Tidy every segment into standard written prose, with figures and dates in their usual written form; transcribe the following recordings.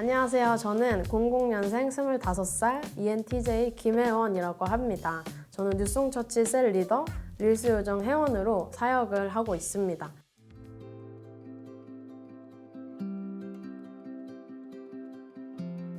안녕하세요. 저는 00년생 25살 ENTJ 김혜원이라고 합니다. 저는 뉴송처치 셀 리더, 릴스 요정 회원으로 사역을 하고 있습니다.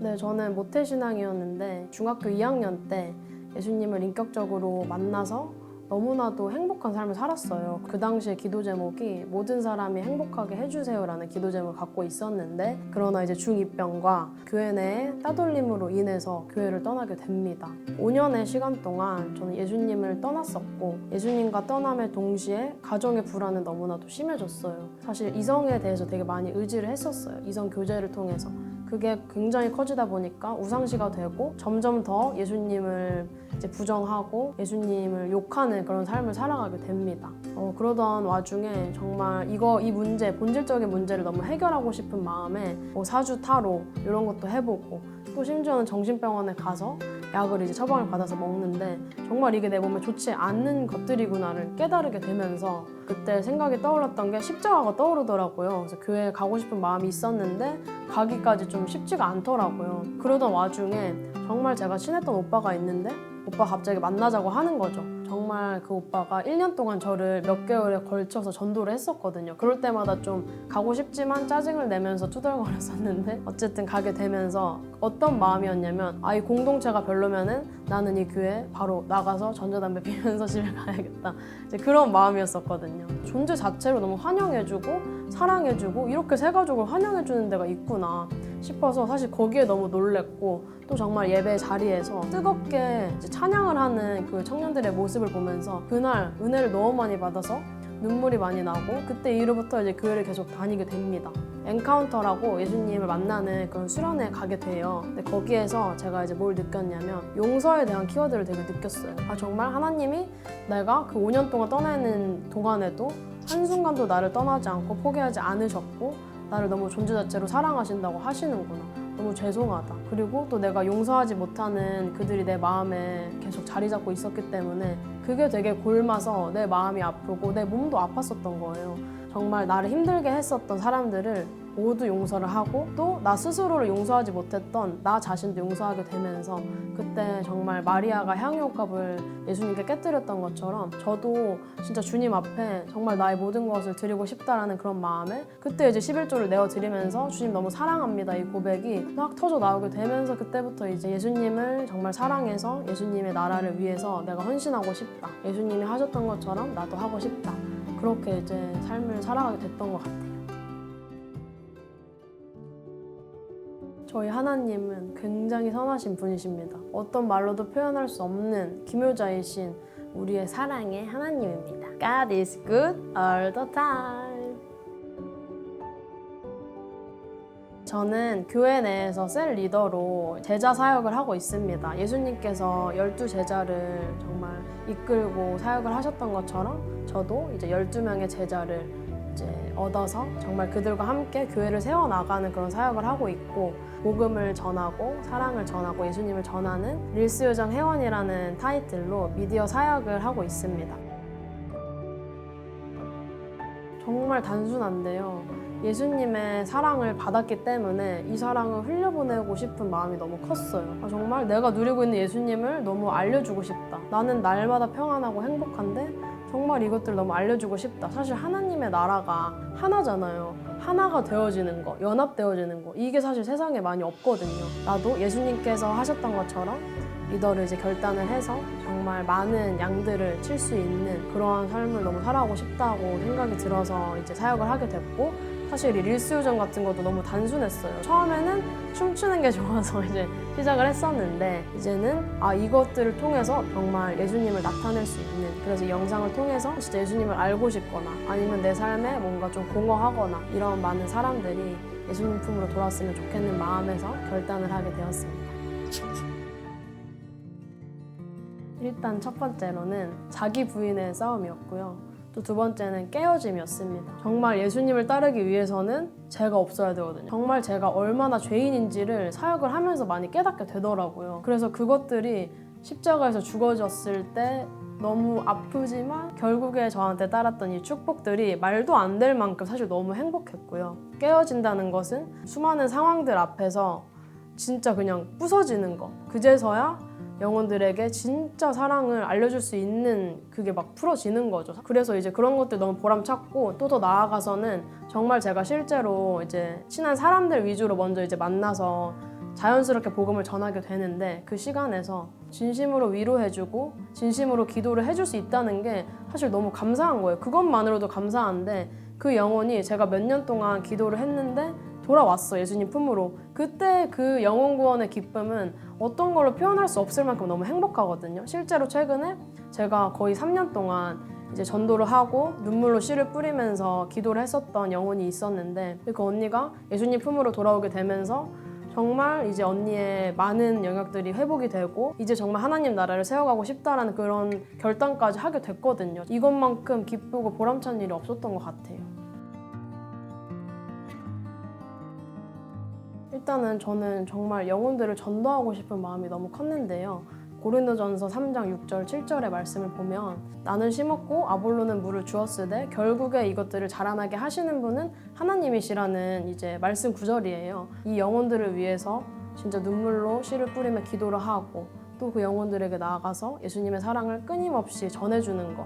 네, 저는 모태신앙이었는데 중학교 2학년 때 예수님을 인격적으로 만나서 너무나도 행복한 삶을 살았어요. 그 당시에 기도 제목이 모든 사람이 행복하게 해주세요라는 기도 제목을 갖고 있었는데, 그러나 이제 중2병과 교회 내의 따돌림으로 인해서 교회를 떠나게 됩니다. 5년의 시간 동안 저는 예수님을 떠났었고, 예수님과 떠남의 동시에 가정의 불안은 너무나도 심해졌어요. 사실 이성에 대해서 되게 많이 의지를 했었어요. 이성 교제를 통해서. 그게 굉장히 커지다 보니까 우상시가 되고 점점 더 예수님을 이제 부정하고 예수님을 욕하는 그런 삶을 살아가게 됩니다. 그러던 와중에 정말 이 문제, 본질적인 문제를 너무 해결하고 싶은 마음에 사주 타로 이런 것도 해보고, 또 심지어는 정신병원에 가서 약을 이제 처방을 받아서 먹는데 정말 이게 내 몸에 좋지 않는 것들이구나를 깨달게 되면서 그때 생각이 떠올랐던 게 십자가가 떠오르더라고요. 그래서 교회에 가고 싶은 마음이 있었는데 가기까지 좀 쉽지가 않더라고요. 그러던 와중에 정말 제가 친했던 오빠가 있는데 오빠 갑자기 만나자고 하는 거죠. 정말 그 오빠가 1년 동안 저를 몇 개월에 걸쳐서 전도를 했었거든요. 그럴 때마다 좀 가고 싶지만 짜증을 내면서 투덜거렸었는데 어쨌든 가게 되면서 어떤 마음이었냐면, 이 공동체가 별로면은 나는 이 교회 바로 나가서 전자담배 피면서 집에 가야겠다. 이제 그런 마음이었었거든요. 존재 자체로 너무 환영해주고 사랑해주고 이렇게 새 가족을 환영해주는 데가 있구나 싶어서 사실 거기에 너무 놀랬고, 또 정말 예배 자리에서 뜨겁게 이제 찬양을 하는 그 청년들의 모습을 보면서 그날 은혜를 너무 많이 받아서 눈물이 많이 나고, 그때 이후부터 이제 교회를 계속 다니게 됩니다. 엔카운터라고 예수님을 만나는 그런 수련회에 가게 돼요. 근데 거기에서 제가 이제 뭘 느꼈냐면 용서에 대한 키워드를 되게 느꼈어요. 정말 하나님이 내가 그 5년 동안 떠나는 동안에도 한순간도 나를 떠나지 않고 포기하지 않으셨고 나를 너무 존재 자체로 사랑하신다고 하시는구나. 너무 죄송하다. 그리고 또 내가 용서하지 못하는 그들이 내 마음에 계속 자리 잡고 있었기 때문에 그게 되게 골마서 내 마음이 아프고 내 몸도 아팠었던 거예요. 정말 나를 힘들게 했었던 사람들을 모두 용서를 하고, 또 나 스스로를 용서하지 못했던 나 자신도 용서하게 되면서 그때 정말 마리아가 향유옥합을 예수님께 깨뜨렸던 것처럼 저도 진짜 주님 앞에 정말 나의 모든 것을 드리고 싶다라는 그런 마음에 그때 이제 11조를 내어드리면서 주님 너무 사랑합니다 이 고백이 막 터져 나오게 되면서, 그때부터 이제 예수님을 정말 사랑해서 예수님의 나라를 위해서 내가 헌신하고 싶다, 예수님이 하셨던 것처럼 나도 하고 싶다, 그렇게 이제 삶을 살아가게 됐던 것 같아요. 저희 하나님은 굉장히 선하신 분이십니다. 어떤 말로도 표현할 수 없는 기묘자이신 우리의 사랑의 하나님입니다. God is good all the time. 저는 교회 내에서 셀 리더로 제자 사역을 하고 있습니다. 예수님께서 12제자를 정말 이끌고 사역을 하셨던 것처럼 저도 이제 12명의 제자를 이제 얻어서 정말 그들과 함께 교회를 세워나가는 그런 사역을 하고 있고, 복음을 전하고 사랑을 전하고 예수님을 전하는 릴스 요정 회원이라는 타이틀로 미디어 사역을 하고 있습니다. 정말 단순한데요. 예수님의 사랑을 받았기 때문에 이 사랑을 흘려보내고 싶은 마음이 너무 컸어요. 정말 내가 누리고 있는 예수님을 너무 알려주고 싶다. 나는 날마다 평안하고 행복한데 정말 이것들 너무 알려주고 싶다. 사실 하나님의 나라가 하나잖아요. 하나가 되어지는 거, 연합되어지는 거, 이게 사실 세상에 많이 없거든요. 나도 예수님께서 하셨던 것처럼 리더를 이제 결단을 해서 정말 많은 양들을 칠 수 있는 그러한 삶을 너무 살아가고 싶다고 생각이 들어서 이제 사역을 하게 됐고, 사실 이 릴스 요정 같은 것도 너무 단순했어요. 처음에는 춤추는 게 좋아서 이제 시작을 했었는데, 이제는 이것들을 통해서 정말 예수님을 나타낼 수 있는, 그래서 이 영상을 통해서 진짜 예수님을 알고 싶거나 아니면 내 삶에 뭔가 좀 공허하거나 이런 많은 사람들이 예수님 품으로 돌아왔으면 좋겠는 마음에서 결단을 하게 되었습니다. 일단 첫 번째로는 자기 부인의 싸움이었고요. 또 두 번째는 깨어짐이었습니다. 정말 예수님을 따르기 위해서는 죄가 없어야 되거든요. 정말 제가 얼마나 죄인인지를 사역을 하면서 많이 깨닫게 되더라고요. 그래서 그것들이 십자가에서 죽어졌을 때 너무 아프지만 결국에 저한테 따랐던 이 축복들이 말도 안 될 만큼 사실 너무 행복했고요. 깨어진다는 것은 수많은 상황들 앞에서 진짜 그냥 부서지는 거. 그제서야 영혼들에게 진짜 사랑을 알려줄 수 있는 그게 막 풀어지는 거죠. 그래서 이제 그런 것들 너무 보람찼고 또 더 나아가서는 정말 제가 실제로 이제 친한 사람들 위주로 먼저 이제 만나서 자연스럽게 복음을 전하게 되는데 그 시간에서 진심으로 위로해주고 진심으로 기도를 해줄 수 있다는 게 사실 너무 감사한 거예요. 그것만으로도 감사한데 그 영혼이 제가 몇 년 동안 기도를 했는데 돌아왔어, 예수님 품으로. 그때 그 영혼 구원의 기쁨은 어떤 걸로 표현할 수 없을 만큼 너무 행복하거든요. 실제로 최근에 제가 거의 3년 동안 이제 전도를 하고 눈물로 씨를 뿌리면서 기도를 했었던 영혼이 있었는데 그 언니가 예수님 품으로 돌아오게 되면서 정말 이제 언니의 많은 영역들이 회복이 되고 이제 정말 하나님 나라를 세워가고 싶다라는 그런 결단까지 하게 됐거든요. 이것만큼 기쁘고 보람찬 일이 없었던 것 같아요. 일단은 저는 정말 영혼들을 전도하고 싶은 마음이 너무 컸는데요. 고린도전서 3장 6절 7절의 말씀을 보면 나는 심었고 아볼로는 물을 주었으되 결국에 이것들을 자라나게 하시는 분은 하나님이시라는 이제 말씀 구절이에요. 이 영혼들을 위해서 진짜 눈물로 씨를 뿌리며 기도를 하고 또 그 영혼들에게 나아가서 예수님의 사랑을 끊임없이 전해주는 거.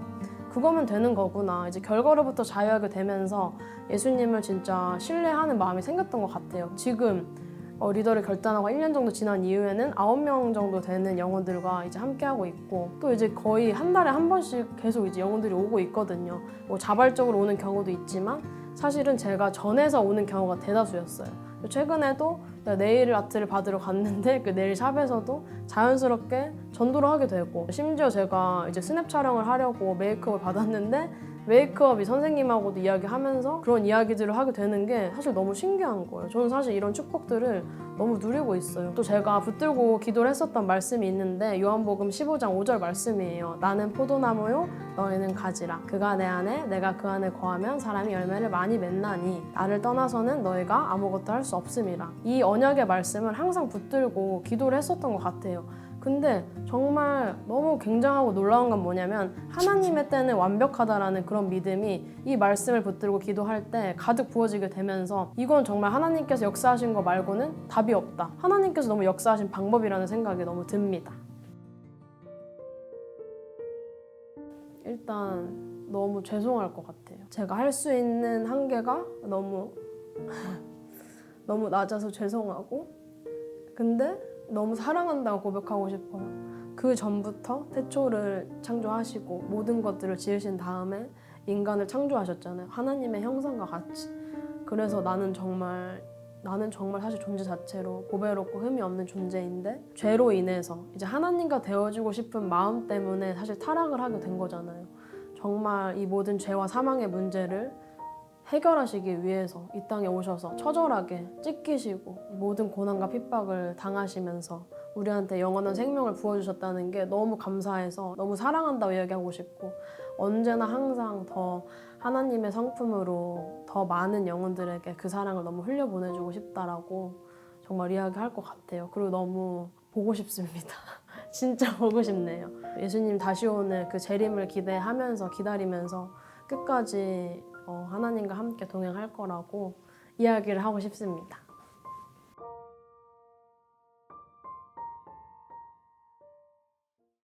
그거면 되는 거구나. 이제 결과로부터 자유하게 되면서 예수님을 진짜 신뢰하는 마음이 생겼던 것 같아요. 지금 리더를 결단하고 1년 정도 지난 이후에는 9명 정도 되는 영혼들과 이제 함께하고 있고 또 이제 거의 한 달에 한 번씩 계속 이제 영혼들이 오고 있거든요. 뭐 자발적으로 오는 경우도 있지만 사실은 제가 전해서 오는 경우가 대다수였어요. 최근에도 네일 아트를 받으러 갔는데 그 네일 샵에서도 자연스럽게 전도를 하게 되고 심지어 제가 이제 스냅 촬영을 하려고 메이크업을 받았는데 메이크업이 선생님하고도 이야기하면서 그런 이야기들을 하게 되는 게 사실 너무 신기한 거예요. 저는 사실 이런 축복들을 너무 누리고 있어요. 또 제가 붙들고 기도를 했었던 말씀이 있는데 요한복음 15장 5절 말씀이에요. 나는 포도나무요 너희는 가지라. 그가 내 안에 내가 그 안에 거하면 사람이 열매를 많이 맺나니 나를 떠나서는 너희가 아무것도 할 수 없음이라. 이 언약의 말씀을 항상 붙들고 기도를 했었던 것 같아요. 근데 정말 너무 굉장하고 놀라운 건 뭐냐면 하나님의 때는 완벽하다라는 그런 믿음이 이 말씀을 붙들고 기도할 때 가득 부어지게 되면서 이건 정말 하나님께서 역사하신 거 말고는 답이 없다. 하나님께서 너무 역사하신 방법이라는 생각이 너무 듭니다. 일단 너무 죄송할 것 같아요. 제가 할 수 있는 한계가 너무 낮아서 죄송하고 근데 너무 사랑한다고 고백하고 싶어요. 그 전부터 태초를 창조하시고 모든 것들을 지으신 다음에 인간을 창조하셨잖아요. 하나님의 형상과 같이. 그래서 나는 정말 사실 존재 자체로 보배롭고 흠이 없는 존재인데 죄로 인해서 이제 하나님과 되어주고 싶은 마음 때문에 사실 타락을 하게 된 거잖아요. 정말 이 모든 죄와 사망의 문제를 해결하시기 위해서 이 땅에 오셔서 처절하게 찢기시고 모든 고난과 핍박을 당하시면서 우리한테 영원한 생명을 부어주셨다는 게 너무 감사해서 너무 사랑한다고 이야기하고 싶고 언제나 항상 더 하나님의 성품으로 더 많은 영혼들에게 그 사랑을 너무 흘려보내주고 싶다라고 정말 이야기할 것 같아요. 그리고 너무 보고 싶습니다. 진짜 보고 싶네요. 예수님 다시 오는 그 재림을 기대하면서 기다리면서 끝까지 하나님과 함께 동행할 거라고 이야기를 하고 싶습니다.